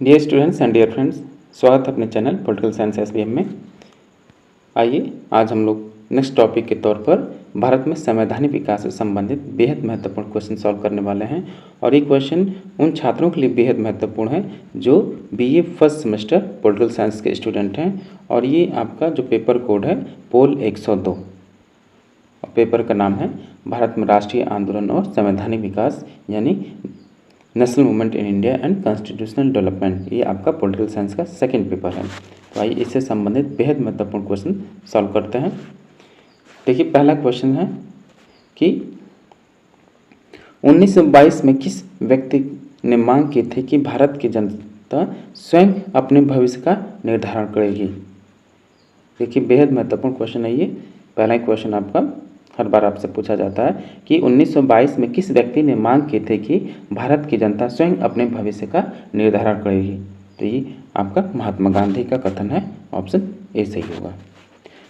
Dear students and dear friends, स्वागत है अपने चैनल पॉलिटिकल साइंस एसबीएम में। आइए आज हम लोग नेक्स्ट टॉपिक के तौर पर भारत में संवैधानिक विकास से संबंधित बेहद महत्वपूर्ण क्वेश्चन सॉल्व करने वाले हैं। और ये क्वेश्चन उन छात्रों के लिए बेहद महत्वपूर्ण है जो BA first semester political science के स्टूडेंट हैं। और ये आपका जो पेपर कोड है पोल 102 और पेपर का नाम है भारत में राष्ट्रीय आंदोलन और संवैधानिक विकास यानी national movement in India and constitutional development. ये आपका पॉलिटिकल साइंस का सेकंड पेपर है। तो आइए इससे संबंधित बेहद महत्वपूर्ण क्वेश्चन सॉल्व करते हैं। देखिए पहला क्वेश्चन है कि 1922 में किस व्यक्ति ने मांग की थी कि भारत की जनता स्वयं अपने भविष्य का निर्धारण करेगी। देखिए बेहद महत्वपूर्ण क्वेश्चन है ये। पहला क्वेश्चन आपका हर बार आपसे पूछा जाता है कि 1922 में किस व्यक्ति ने मांग की थी कि भारत की जनता स्वयं अपने भविष्य का निर्धारण करेगी। तो ये आपका महात्मा गांधी का कथन है, ऑप्शन ए सही होगा।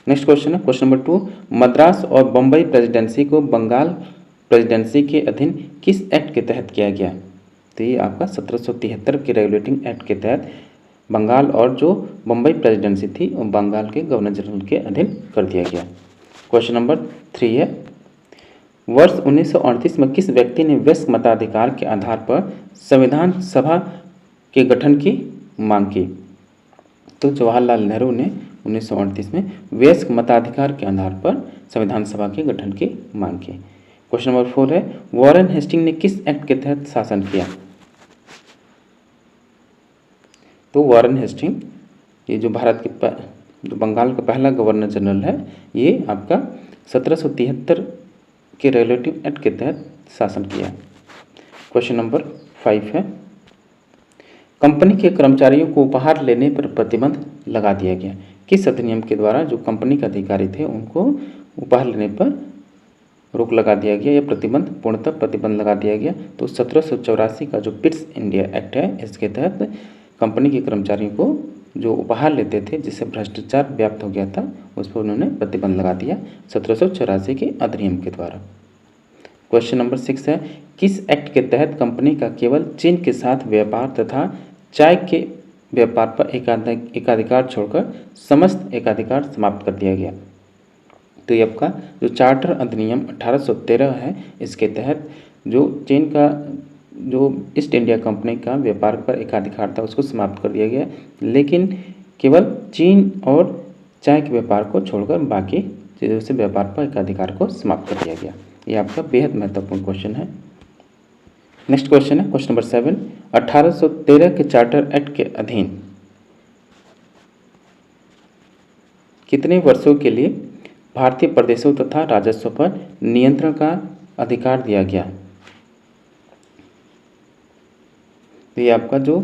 नेक्स्ट क्वेश्चन है क्वेश्चन नंबर 2, मद्रास और बम्बई प्रेसिडेंसी को बंगाल प्रेसिडेंसी के अधीन किस एक्ट के तहत किया गया। तो ये आपका 1773 के रेगुलेटिंग एक्ट के तहत बंगाल और जो बम्बई प्रेसिडेंसी थी वो बंगाल के गवर्नर जनरल के अधीन कर दिया गया। क्वेश्चन नंबर 3 है, वर्ष 1938 में किस व्यक्ति ने वयस्क मताधिकार के आधार पर संविधान सभा के गठन की मांग की। तो जवाहरलाल नेहरू ने 1938 में वयस्क मताधिकार के आधार पर संविधान सभा के गठन की मांग की। क्वेश्चन नंबर 4 है, वॉरेन हेस्टिंग ने किस एक्ट के तहत शासन किया। तो वॉरेन हेस्टिंग ये जो भारत के जो बंगाल का पहला गवर्नर जनरल है, ये आपका 1773 के रेगुलेटिंग एक्ट के तहत शासन किया। क्वेश्चन नंबर 5 है, कंपनी के कर्मचारियों को उपहार लेने पर प्रतिबंध लगा दिया गया। किस अधिनियम के द्वारा जो कंपनी के अधिकारी थे उनको उपहार लेने पर रोक लगा दिया गया या प्रतिबंध पूर्णतः प्रतिबंध लगा दिया गया। तो 1784 का जो पिट्स इंडिया एक्ट है, इसके तहत कंपनी के कर्मचारियों को जो उपहार लेते थे जिससे भ्रष्टाचार व्याप्त हो गया था उस पर उन्होंने प्रतिबंध लगा दिया 1784 के अधिनियम के द्वारा। क्वेश्चन नंबर 6 है, किस एक्ट के तहत कंपनी का केवल चीन के साथ व्यापार तथा चाय के व्यापार पर एकाधिकार छोड़कर समस्त एकाधिकार समाप्त कर दिया गया। तो ये आपका जो चार्टर अधिनियम 1813 है, इसके तहत जो चीन का जो ईस्ट इंडिया कंपनी का व्यापार पर एकाधिकार था उसको समाप्त कर दिया गया, लेकिन केवल चीन और चाय के व्यापार को छोड़कर बाकी चीज़ों से व्यापार पर एकाधिकार को समाप्त कर दिया गया। ये आपका बेहद महत्वपूर्ण क्वेश्चन है। नेक्स्ट क्वेश्चन है क्वेश्चन नंबर 7, 1813 के चार्टर एक्ट के अधीन कितने वर्षों के लिए भारतीय प्रदेशों तथा राजस्व पर नियंत्रण का अधिकार दिया गया। तो ये आपका जो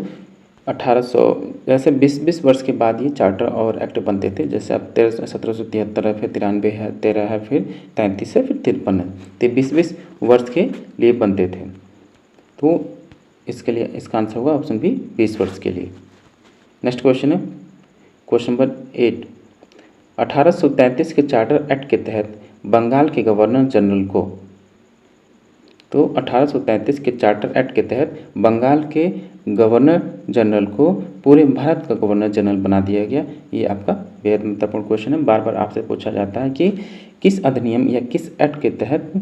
1800 जैसे 20 वर्ष के बाद ये चार्टर और एक्ट बनते थे। जैसे अब 1773 है, फिर 93 है, 13 है, फिर 33 है, फिर 53 है। तो 20 वर्ष के लिए बनते थे। तो इसके लिए इसका आंसर होगा ऑप्शन बी 20 वर्ष के लिए। नेक्स्ट क्वेश्चन है क्वेश्चन नंबर 8, 1833 के चार्टर एक्ट के तहत बंगाल के गवर्नर जनरल को। तो 1833 के चार्टर एक्ट के तहत बंगाल के गवर्नर जनरल को पूरे भारत का गवर्नर जनरल बना दिया गया। ये आपका बेहद महत्वपूर्ण क्वेश्चन है। बार बार आपसे पूछा जाता है कि किस अधिनियम या किस एक्ट के तहत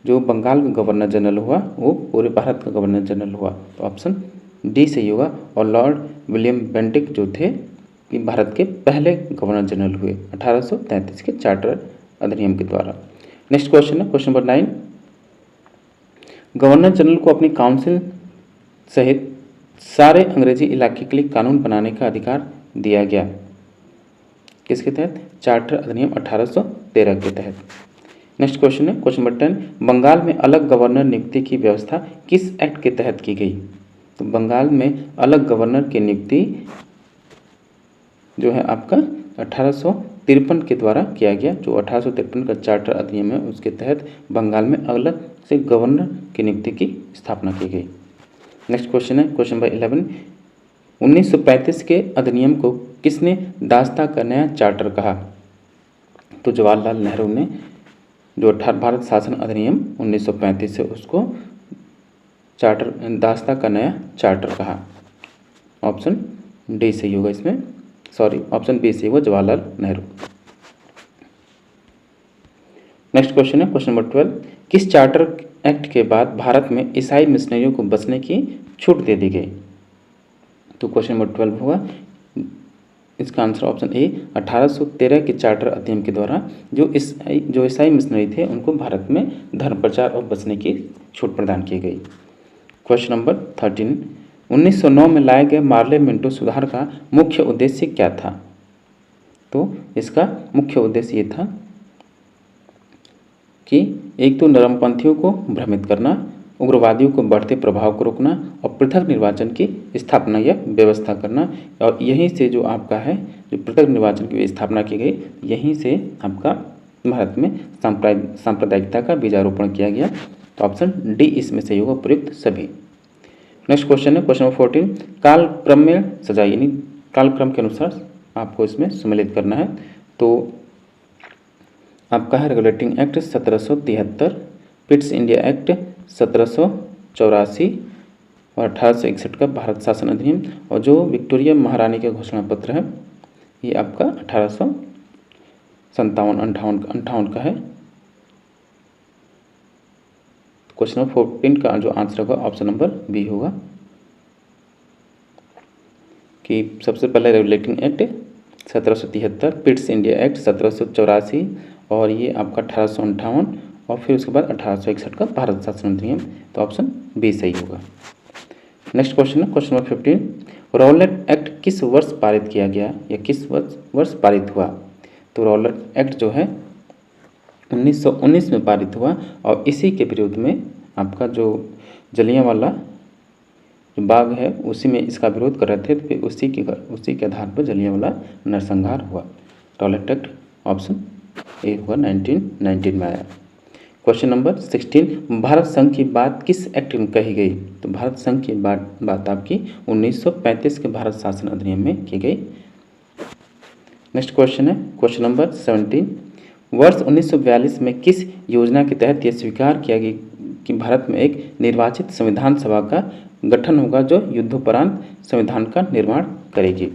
जो बंगाल का गवर्नर जनरल हुआ वो पूरे भारत का गवर्नर जनरल हुआ। तो ऑप्शन डी सही होगा। और लॉर्ड विलियम बेंटिक जो थे कि भारत के पहले गवर्नर जनरल हुए 1833 के चार्टर अधिनियम के द्वारा। नेक्स्ट क्वेश्चन है क्वेश्चन नंबर 9, गवर्नर जनरल को अपनी काउंसिल सहित सारे अंग्रेजी इलाके के लिए कानून बनाने का अधिकार दिया गया। किसके तहत? चार्टर अधिनियम 1813 के तहत। नेक्स्ट क्वेश्चन है क्वेश्चन नंबर 10, बंगाल में अलग गवर्नर नियुक्ति की व्यवस्था किस एक्ट के तहत की गई। तो बंगाल में अलग गवर्नर की नियुक्ति जो है आपका 1853 के द्वारा किया गया। जो 1853 का चार्टर अधिनियम है उसके तहत बंगाल में अलग से गवर्नर की नियुक्ति की स्थापना की गई। नेक्स्ट क्वेश्चन है क्वेश्चन नंबर 11, 1935 के अधिनियम को किसने दास्ता का नया चार्टर कहा। तो जवाहरलाल नेहरू ने जो भारत शासन अधिनियम 1935 से उसको चार्टर दास्ता का नया चार्टर कहा। ऑप्शन डी सही होगा इसमें, सॉरी ऑप्शन बी सही होगा, जवाहरलाल नेहरू। नेक्स्ट क्वेश्चन है क्वेश्चन नंबर 12, किस चार्टर एक्ट के बाद भारत में ईसाई मिशनरियों को बसने की छूट दे दी गई? तो क्वेश्चन नंबर 12 होगा इसका आंसर ऑप्शन ए 1813 के चार्टर अधिनियम के द्वारा जो ईसाई मिशनरी थे उनको भारत में धर्म प्रचार और बसने की छूट प्रदान की गई। क्वेश्चन नंबर 13, 1909 में लाए गए मार्ले मिंटो सुधार का मुख्य उद्देश्य क्या था? तो इसका मुख्य उद्देश्य ये था कि एक तो नरमपंथियों को भ्रमित करना, उग्रवादियों को बढ़ते प्रभाव को रोकना और पृथक निर्वाचन की स्थापना या व्यवस्था करना। और यहीं से जो आपका है जो पृथक निर्वाचन की स्थापना की गई, यहीं से आपका भारत में सांप्रदायिकता का बीजारोपण किया गया। तो ऑप्शन डी इसमें सही होगा, प्रयुक्त सभी। नेक्स्ट क्वेश्चन है क्वेश्चन नंबर 14, कालक्रम में सजाई, यानी कालक्रम के अनुसार आपको इसमें सम्मिलित करना है। तो आपका है regulating act 1773, Pitt's India act 1784 और 1861 का भारत शासन अधिनियम, और जो विक्टोरिया महारानी का घोषणा पत्र है ये आपका 1857-58 का है। क्वेश्चन नंबर 14 का जो आंसर होगा ऑप्शन नंबर बी होगा कि सबसे पहले regulating act 1773, Pitt's India act 1784 और ये आपका 1858 और फिर उसके बाद 1861 का भारत शासन अधिनियम। तो ऑप्शन बी सही होगा। नेक्स्ट क्वेश्चन है क्वेश्चन नंबर 15, रॉलेट एक्ट किस वर्ष पारित किया गया या किस वर्ष पारित हुआ? तो रॉलेट एक्ट जो है 1919 में पारित हुआ और इसी के विरोध में आपका जो जलियांवाला जो बाग है उसी में इसका विरोध कर रहे थे, तो फिर उसी के आधार पर जलियांवाला नरसंहार हुआ। रॉलेट एक्ट ऑप्शन ए हुआ 1919 में आया। क्वेश्चन नंबर 16, भारत संघ की बात किस एक्ट में कही गई? तो भारत संघ की बात आपकी 1935 के भारत शासन अधिनियम में की गई। नेक्स्ट क्वेश्चन है क्वेश्चन नंबर 17, वर्ष 1942 में किस योजना के तहत यह स्वीकार किया गया कि भारत में एक निर्वाचित संविधान सभा का गठन होगा जो युद्धोपरांत संविधान का निर्माण करेगी?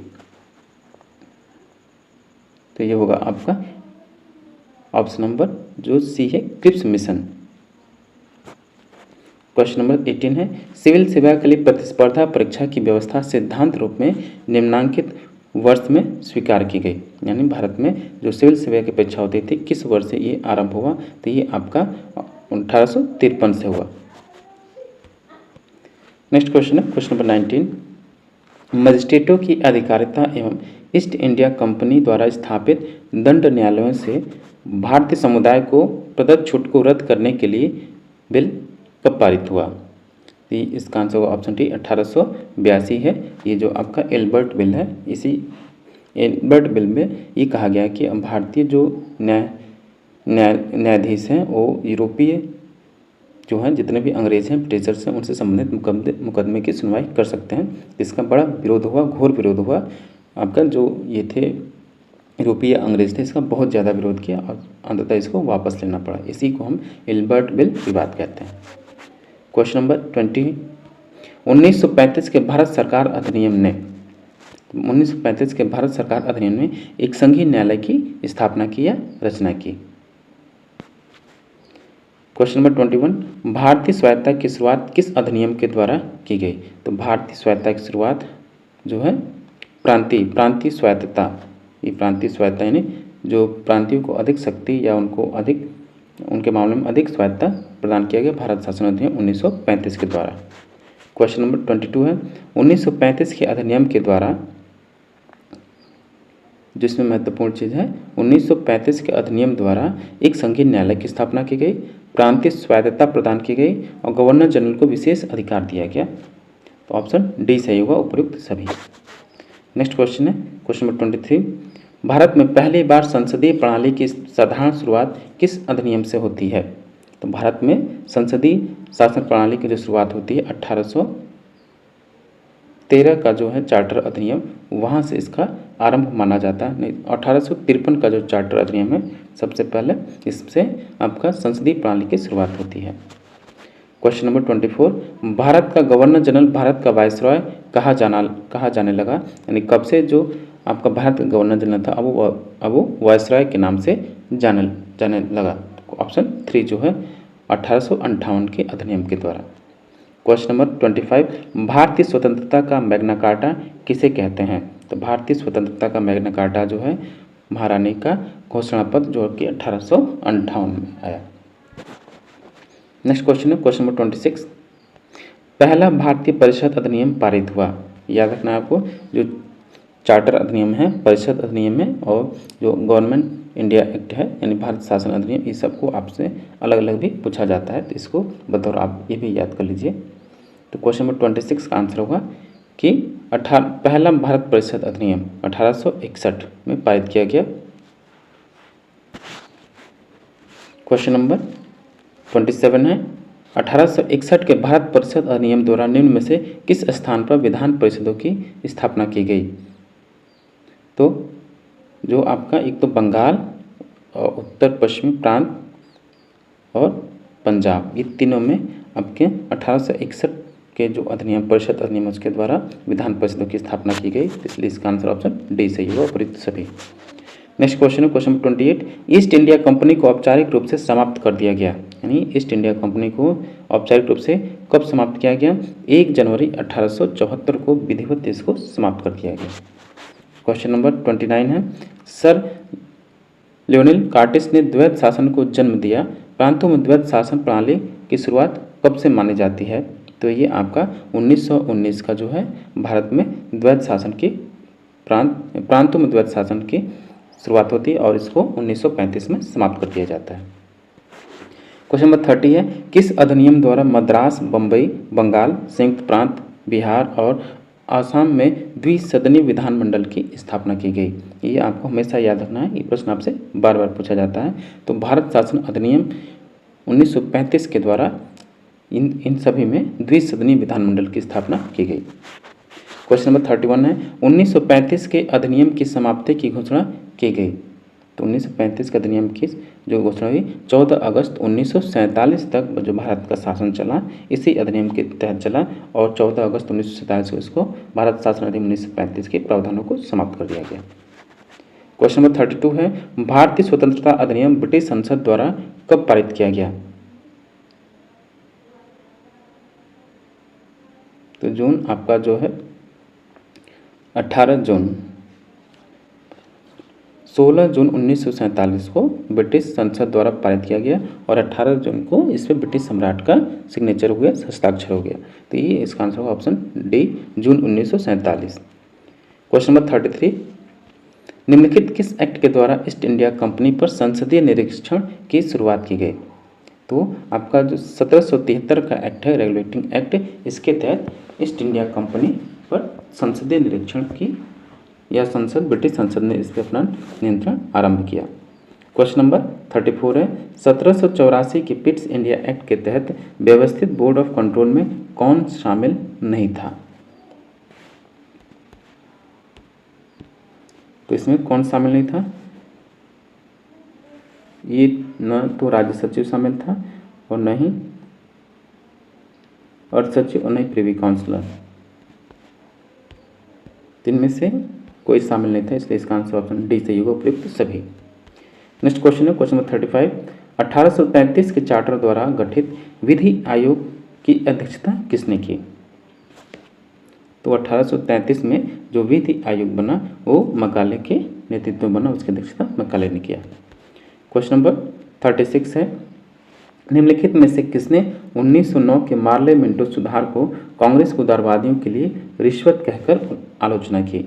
तो ये होगा आपका ऑप्शन नंबर जो सी है, क्रिप्स मिशन। क्वेश्चन नंबर 18 है, सिविल सेवा के लिए प्रतिस्पर्धा परीक्षा की व्यवस्था सिद्धांत रूप में निम्नांकित वर्ष में स्वीकार की गई, यानी भारत में जो सिविल सेवा की परीक्षा होती थी किस वर्ष से ये आरंभ हुआ? तो ये आपका 1853 से हुआ। नेक्स्ट क्वेश्चन है क्वेश्चन नंबर 19, मजिस्ट्रेटों की अधिकारिता एवं ईस्ट इंडिया कंपनी द्वारा स्थापित दंड न्यायालयों से भारतीय समुदाय को प्रदत्त छूट को रद्द करने के लिए बिल कब पारित हुआ? तो इसका आंसर होगा ऑप्शन डी 1882 है। ये जो आपका एल्बर्ट बिल है, इसी एल्बर्ट बिल में ये कहा गया कि भारतीय जो न्यायाधीश हैं वो यूरोपीय जो हैं जितने भी अंग्रेज हैं ब्रिटिशर्स हैं उनसे संबंधित मुकदमे की सुनवाई कर सकते हैं। इसका बड़ा विरोध हुआ, घोर विरोध हुआ। आपका जो ये थे यूरोपीय अंग्रेज थे, इसका बहुत ज़्यादा विरोध किया और अंततः इसको वापस लेना पड़ा। इसी को हम एल्बर्ट बिल विवाद कहते हैं। क्वेश्चन नंबर 20, 1935 के भारत सरकार अधिनियम ने 1935 के भारत सरकार अधिनियम में एक संघीय न्यायालय की स्थापना की या रचना की? क्वेश्चन नंबर 21, भारतीय स्वायत्तता की शुरुआत किस अधिनियम के द्वारा की गई? तो भारतीय स्वायत्तता की शुरुआत जो है प्रांतीय स्वायत्तता, ये प्रांतीय स्वायत्तता यानी जो प्रांतियों को अधिक शक्ति या उनके मामले में अधिक स्वायत्तता प्रदान किया गया भारत शासन अधिनियम 1935 के द्वारा। क्वेश्चन नंबर 22 है, 1935 के अधिनियम के द्वारा जिसमें महत्वपूर्ण चीज़ है 1935 के अधिनियम द्वारा एक संघीय न्यायालय की स्थापना की गई, प्रांतीय स्वायत्तता प्रदान की गई और गवर्नर जनरल को विशेष अधिकार दिया गया। तो ऑप्शन डी सही होगा, उपयुक्त सभी। नेक्स्ट क्वेश्चन है क्वेश्चन नंबर 23, भारत में पहली बार संसदीय प्रणाली की साधारण शुरुआत किस अधिनियम से होती है? तो भारत में संसदीय शासन प्रणाली की जो शुरुआत होती है 1813 का जो है चार्टर अधिनियम, वहाँ से इसका आरंभ माना जाता है। 1853 का जो चार्टर अधिनियम है सबसे पहले इससे आपका संसदीय प्रणाली की शुरुआत होती है। क्वेश्चन नंबर 24, भारत का गवर्नर जनरल भारत का वायसरॉय कहा जाने लगा, यानी कब से जो आपका भारत का गवर्नर जनरल था अब वो वायसरॉय के नाम से जाने लगा। ऑप्शन 3 जो है 1858 के अधिनियम के द्वारा। क्वेश्चन नंबर 25, भारतीय स्वतंत्रता का मैग्ना कार्टा किसे कहते हैं? तो भारतीय स्वतंत्रता का मैग्ना कार्टा जो है महारानी का घोषणा पत्र, जो कि 1858 में आया। नेक्स्ट क्वेश्चन है क्वेश्चन नंबर 26, पहला भारतीय परिषद अधिनियम पारित हुआ। याद रखना है आपको, जो चार्टर अधिनियम है, परिषद अधिनियम है और जो गवर्नमेंट इंडिया एक्ट है यानी भारत शासन अधिनियम, ये सबको आपसे अलग अलग भी पूछा जाता है, तो इसको बतौर आप ये भी याद कर लीजिए। तो क्वेश्चन नंबर 26 का आंसर होगा कि पहला भारत परिषद अधिनियम 1861 में पारित किया गया। क्वेश्चन नंबर 27 है, 1861 के भारत परिषद अधिनियम द्वारा निम्न में से किस स्थान पर विधान परिषदों की स्थापना की गई? तो जो आपका एक तो बंगाल और उत्तर पश्चिमी प्रांत और पंजाब, ये तीनों में आपके 1861 के जो अधिनियम परिषद अधिनियम उसके द्वारा विधान परिषदों की स्थापना की गई, इसलिए इसका आंसर ऑप्शन डी सही होगा, उपयुक्त सभी। नेक्स्ट क्वेश्चन है क्वेश्चन 28, ईस्ट इंडिया कंपनी को औपचारिक रूप से समाप्त कर दिया गया, यानी ईस्ट इंडिया कंपनी को औपचारिक रूप से कब समाप्त किया गया? 1 जनवरी 1874 को विधिवत इसको समाप्त कर दिया गया। क्वेश्चन नंबर 29 है, सर लियोनेल कार्टिस ने द्वैत शासन को जन्म दिया, प्रांतों में द्वैत शासन प्रणाली की शुरुआत कब से मानी जाती है? तो ये आपका 1919 का जो है भारत में द्वैत शासन की प्रांतों में द्वैत शासन की शुरुआत होती है और इसको 1935 में समाप्त कर दिया जाता है। क्वेश्चन नंबर 30 है, किस अधिनियम द्वारा मद्रास, बम्बई, बंगाल, संयुक्त प्रांत, बिहार और आसाम में द्विसदनीय विधानमंडल की स्थापना की गई? ये आपको हमेशा याद रखना है, ये प्रश्न आपसे बार बार पूछा जाता है। तो भारत शासन अधिनियम 1935 के द्वारा इन सभी में द्विसदनीय विधानमंडल की स्थापना की गई। क्वेश्चन नंबर 31 है, 1935 के अधिनियम की समाप्ति की घोषणा की गई। तो 1935 के अधिनियम की जो घोषणा हुई 14 अगस्त 1947 तक जो भारत का शासन चला इसी अधिनियम के तहत चला और 14 अगस्त 1947 को इसको भारत शासन अधिनियम 1935 के प्रावधानों को समाप्त कर दिया गया। क्वेश्चन नंबर 32 है, भारतीय स्वतंत्रता अधिनियम ब्रिटिश संसद द्वारा कब पारित किया गया? तो जून आपका जो है 18 जून 16 जून 1947 को ब्रिटिश संसद द्वारा पारित किया गया और 18 जून को इस पर ब्रिटिश सम्राट का सिग्नेचर हो गया, हस्ताक्षर हो गया। तो ये इसका आंसर होगा ऑप्शन डी, जून 1947। क्वेश्चन नंबर 33, निम्नलिखित किस एक्ट के द्वारा ईस्ट इंडिया कंपनी पर संसदीय निरीक्षण की शुरुआत की गई? तो आपका जो 1773 का एक्ट है, रेगुलेटिंग एक्ट, इसके तहत ईस्ट इंडिया कंपनी पर संसदीय निरीक्षण की या ब्रिटिश संसद ने इस पर अपना नियंत्रण आरंभ किया। क्वेश्चन नंबर 34 है, 1784 के पिट्स इंडिया एक्ट के तहत व्यवस्थित बोर्ड ऑफ कंट्रोल में कौन शामिल नहीं था? तो इसमें कौन शामिल नहीं था? ये न तो राज्य सचिव शामिल था और न ही अर्थ सचिव और न ही प्रिवी काउंसिलर, तीन में से कोई शामिल नहीं था, इसलिए इसका आंसर ऑप्शन डी सही होगा, उपयुक्त सभी। नेक्स्ट क्वेश्चन है क्वेश्चन नंबर 35, 1833 के चार्टर द्वारा गठित विधि आयोग की अध्यक्षता किसने की? तो 1833 में जो विधि आयोग बना वो मकाले के नेतृत्व में बना, उसकी अध्यक्षता मकाले ने किया। क्वेश्चन नंबर 36 है, निम्नलिखित में से किसने 1909 के मार्ले मिंटो सुधार को कांग्रेस को उदारवादियों के लिए रिश्वत कहकर आलोचना की?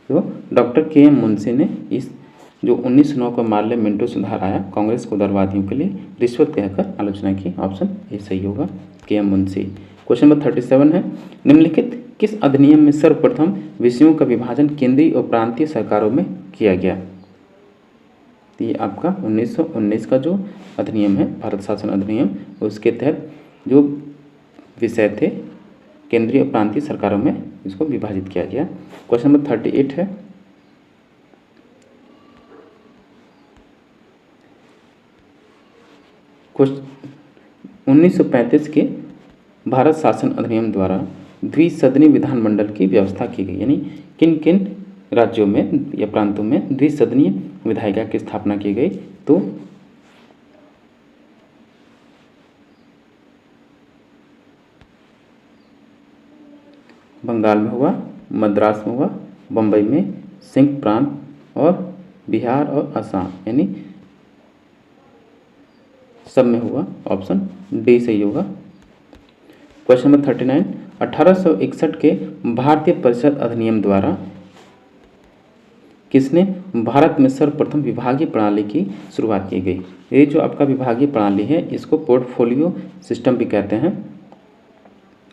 तो डॉक्टर के.एम. मुंशी ने इस जो 1909 का मार्ले मिंटो सुधार आया कांग्रेस को उदारवादियों के लिए रिश्वत कहकर आलोचना की। ऑप्शन ए सही होगा, के.एम. मुंशी। क्वेश्चन नंबर 37 है, निम्नलिखित किस अधिनियम में सर्वप्रथम विषयों का विभाजन केंद्रीय और प्रांतीय सरकारों में किया गया? तो ये आपका 1919 का जो अधिनियम है भारत शासन अधिनियम, उसके तहत जो विषय थे केंद्रीय और प्रांतीय सरकारों में इसको विभाजित किया गया। क्वेश्चन नंबर 38 है, क्वेश्चन 1935 के भारत शासन अधिनियम द्वारा द्विसदनीय विधानमंडल की व्यवस्था की गई, यानी किन किन राज्यों में या प्रांतों में द्विसदनीय विधायिका की स्थापना की गई? तो बंगाल में हुआ, मद्रास में हुआ, बम्बई में, संयुक्त प्रांत और बिहार और असम, यानी सब में हुआ। ऑप्शन डी सही होगा। क्वेश्चन नंबर 39, 1861 के भारतीय परिषद अधिनियम द्वारा किसने भारत में सर्वप्रथम विभागीय प्रणाली की शुरुआत की गई? ये जो आपका विभागीय प्रणाली है इसको पोर्टफोलियो सिस्टम भी कहते हैं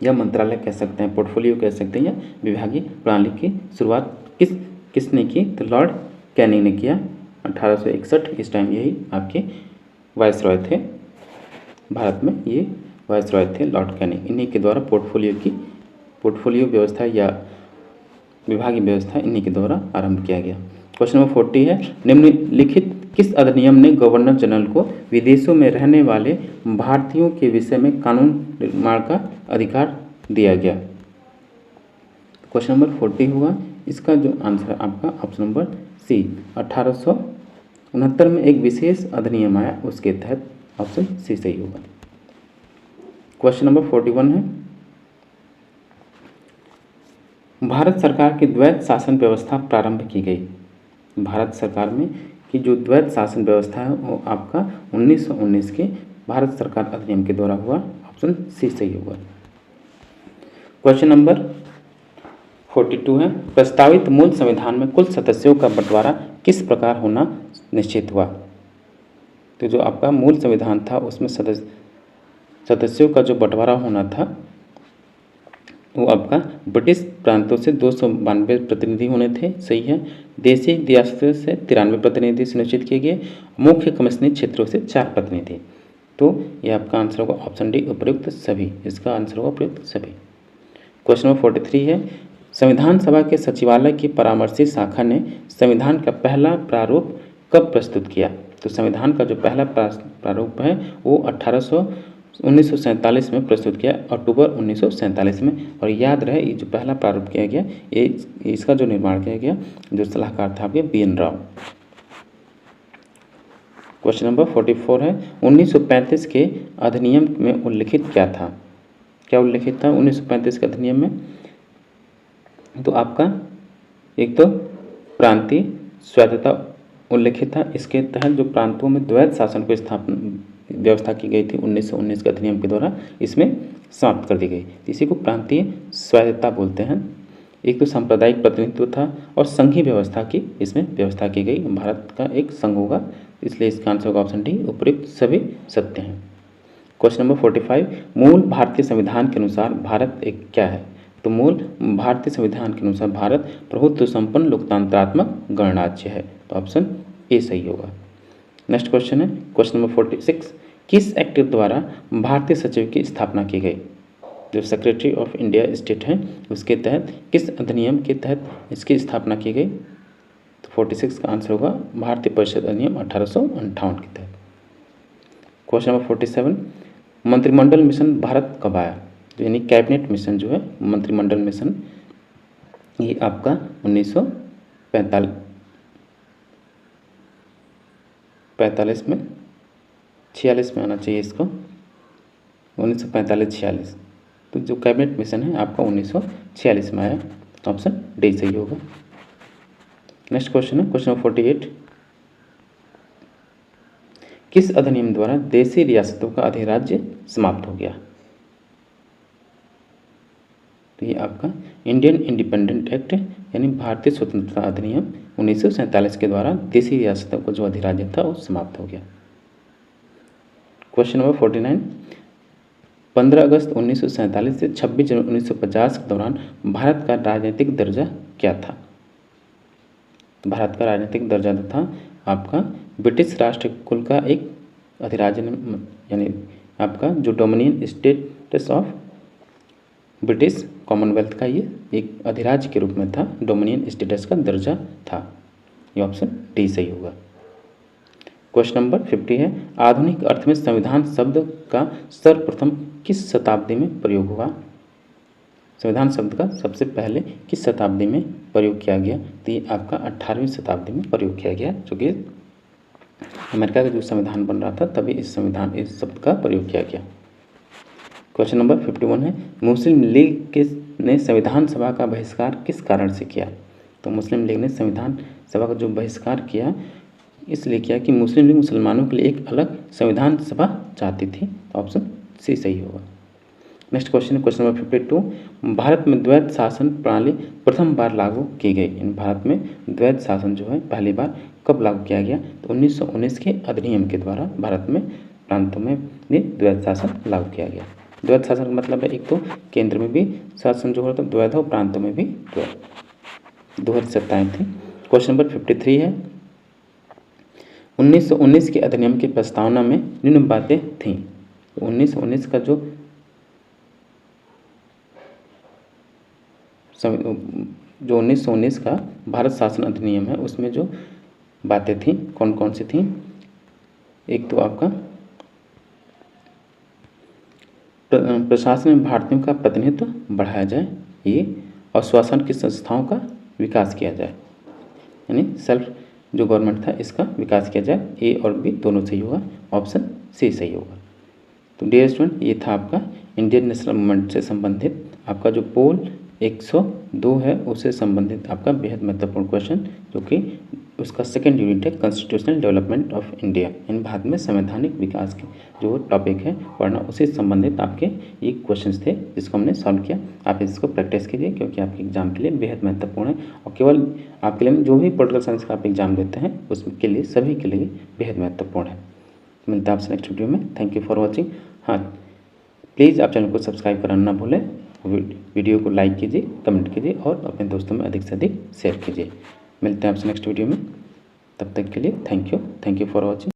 या मंत्रालय कह सकते हैं, पोर्टफोलियो कह सकते हैं, या विभागीय प्रणाली की शुरुआत किसने की? तो लॉर्ड कैनिंग ने किया 1861। इस टाइम यही आपके वायसरॉय थे भारत में, ये वायसरॉय थे लॉर्ड कैनिंग। इन्हीं के द्वारा पोर्टफोलियो व्यवस्था या विभागीय व्यवस्था इन्हीं के द्वारा आरंभ किया गया। क्वेश्चन नंबर 40 है, निम्नलिखित किस अधिनियम ने गवर्नर जनरल को विदेशों में रहने वाले भारतीयों के विषय में कानून निर्माण का अधिकार दिया गया? क्वेश्चन नंबर 40 होगा, इसका जो आंसर है आपका ऑप्शन नंबर सी, 1869 में एक विशेष अधिनियम आया, उसके तहत ऑप्शन सी सही होगा। क्वेश्चन नंबर 41 है, भारत सरकार की द्वैत शासन व्यवस्था प्रारंभ की गई। भारत सरकार में की जो द्वैत शासन व्यवस्था है वो आपका 1919 के भारत सरकार अधिनियम के द्वारा हुआ। ऑप्शन सी सही होगा। क्वेश्चन नंबर 42 है, प्रस्तावित मूल संविधान में कुल सदस्यों का बंटवारा किस प्रकार होना निश्चित हुआ? तो जो आपका मूल संविधान था उसमें सदस्यों का जो बंटवारा होना था वो आपका ब्रिटिश प्रांतों से 292 प्रतिनिधि होने थे, सही है। देशी रियासतों से 93 प्रतिनिधि सुनिश्चित किए गए, मुख्य कमिश्नरी क्षेत्रों से 4 प्रतिनिधि। तो ये आपका आंसर होगा ऑप्शन डी, उपयुक्त सभी। इसका आंसर होगा उपयुक्त सभी। क्वेश्चन नंबर 43 है, संविधान सभा के सचिवालय की परामर्शी शाखा ने संविधान का पहला प्रारूप कब प्रस्तुत किया? तो संविधान का जो पहला प्रारूप है वो 1947 में प्रस्तुत किया, अक्टूबर 1947 में। और याद रहे ये जो पहला प्रारूप किया गया ये इसका जो निर्माण किया गया जो सलाहकार था आपके BN राव। क्वेश्चन नंबर 44 है, 1935 के अधिनियम में उल्लिखित क्या था? क्या उल्लिखित था 1935 के अधिनियम में? तो आपका एक तो प्रांतीय स्वायत्तता उल्लिखित था। इसके तहत जो प्रांतों में द्वैत शासन को स्थापना व्यवस्था की गई थी 1919 के अधिनियम के द्वारा, इसमें समाप्त कर दी गई। इसी को प्रांतीय स्वायत्तता बोलते हैं। एक तो सांप्रदायिक प्रतिनिधित्व था और संघीय व्यवस्था की इसमें व्यवस्था की गई। भारत का एक संघ होगा, इसलिए इसका आंसर होगा ऑप्शन डी, उपयुक्त सभी सत्य हैं। क्वेश्चन नंबर 45, मूल भारतीय संविधान के अनुसार भारत एक क्या है? तो मूल भारतीय संविधान के अनुसार भारत प्रभुत्व संपन्न लोकतंत्रात्मक गणराज्य है। तो ऑप्शन ए सही होगा। नेक्स्ट क्वेश्चन है क्वेश्चन नंबर 46, किस एक्ट द्वारा भारतीय सचिव की स्थापना की गई? जो सेक्रेटरी ऑफ इंडिया स्टेट है उसके तहत किस अधिनियम के तहत इसकी स्थापना की गई? तो 46 का आंसर होगा भारतीय परिषद अधिनियम 1858 के तहत। क्वेश्चन नंबर 47, मंत्रिमंडल मिशन भारत कब आया? तो यानी कैबिनेट मिशन जो है मंत्रिमंडल मिशन ये आपका 1945 में 46 में आना चाहिए इसको, 1945-46। तो जो कैबिनेट मिशन है आपका 1946 में आया। ऑप्शन डी सही होगा। नेक्स्ट क्वेश्चन है क्वेश्चन नंबर 48, किस अधिनियम द्वारा देशी रियासतों का अधिराज्य समाप्त हो गया? तो ये आपका इंडियन इंडिपेंडेंट एक्ट यानी भारतीय स्वतंत्रता अधिनियम 1947 के द्वारा देशी रियासतों को जो अधिराज्य था वो समाप्त हो गया। क्वेश्चन नंबर 49, 15 अगस्त 1947 से 26 जनवरी 1950 के दौरान भारत का राजनीतिक दर्जा क्या था? भारत का राजनीतिक दर्जा था आपका ब्रिटिश राष्ट्र कुल का एक अधिराज्य यानी आपका जो dominion status of British Commonwealth का ये एक अधिराज्य के रूप में था, डोमिनियन स्टेटस का दर्जा था। ये ऑप्शन डी सही होगा। क्वेश्चन नंबर 50 है, आधुनिक अर्थ में संविधान शब्द का सर्वप्रथम किस शताब्दी में प्रयोग हुआ? संविधान शब्द का सबसे पहले किस शताब्दी में प्रयोग किया गया? तो ये आपका 18वीं शताब्दी में प्रयोग किया गया, जो कि अमेरिका का जो संविधान बन रहा था तभी इस शब्द का प्रयोग किया गया। क्वेश्चन नंबर 51 है, मुस्लिम लीग ने संविधान सभा का बहिष्कार किस कारण से किया? तो मुस्लिम लीग ने संविधान सभा का जो बहिष्कार किया इसलिए किया कि मुस्लिम लीग मुसलमानों के लिए एक अलग संविधान सभा चाहती थी। ऑप्शन सी सही होगा। नेक्स्ट क्वेश्चन है क्वेश्चन नंबर 52, भारत में द्वैध शासन प्रणाली प्रथम बार लागू की गई। इन भारत में द्वैध शासन जो है पहली बार कब लागू किया गया? तो 1919 के अधिनियम के द्वारा भारत में प्रांतों में द्वैध शासन लागू किया गया। द्वैध शासन का मतलब है एक तो केंद्र में भी शासन जो होता है द्वैध और प्रांतों में भी द्वैध, दोहरी सत्ताएं थी। क्वेश्चन नंबर 53 है, 1919 के अधिनियम की प्रस्तावना में निम्न बातें थीं। 1919 का जो 1919 का भारत शासन अधिनियम है उसमें जो बातें थीं कौन कौन सी थीं? एक तो आपका प्रशासन में भारतीयों का प्रतिनिधित्व बढ़ाया जाए, ये और शासन की संस्थाओं का विकास किया जाए, यानी सेल्फ जो गवर्नमेंट था इसका विकास किया जाए। ए और बी दोनों सही होगा, ऑप्शन सी सही होगा। तो डियर स्टूडेंट, ये था आपका इंडियन नेशनल मूवमेंट से संबंधित आपका जो पोल 102 है उससे संबंधित आपका बेहद महत्वपूर्ण क्वेश्चन, जो कि उसका सेकंड यूनिट है कॉन्स्टिट्यूशनल डेवलपमेंट ऑफ इंडिया। इन भारत में संवैधानिक विकास के जो टॉपिक है पढ़ना उससे संबंधित आपके ये क्वेश्चंस थे जिसको हमने सॉल्व किया। आप इसको प्रैक्टिस कीजिए क्योंकि आपके एग्जाम के लिए बेहद महत्वपूर्ण है और केवल आपके लिए जो भी पॉलिटिकल साइंस का आप एग्जाम देते हैं उसके लिए सभी के लिए बेहद महत्वपूर्ण है। मिलता है आपसे नेक्स्ट वीडियो में। Thank you for watching. हाँ, प्लीज़ आप चैनल को सब्सक्राइब करना ना भूलें, वीडियो को लाइक कीजिए, कमेंट कीजिए और अपने दोस्तों में अधिक से अधिक शेयर कीजिए। मिलते हैं आपसे नेक्स्ट वीडियो में, तब तक के लिए थैंक यू फॉर वॉचिंग।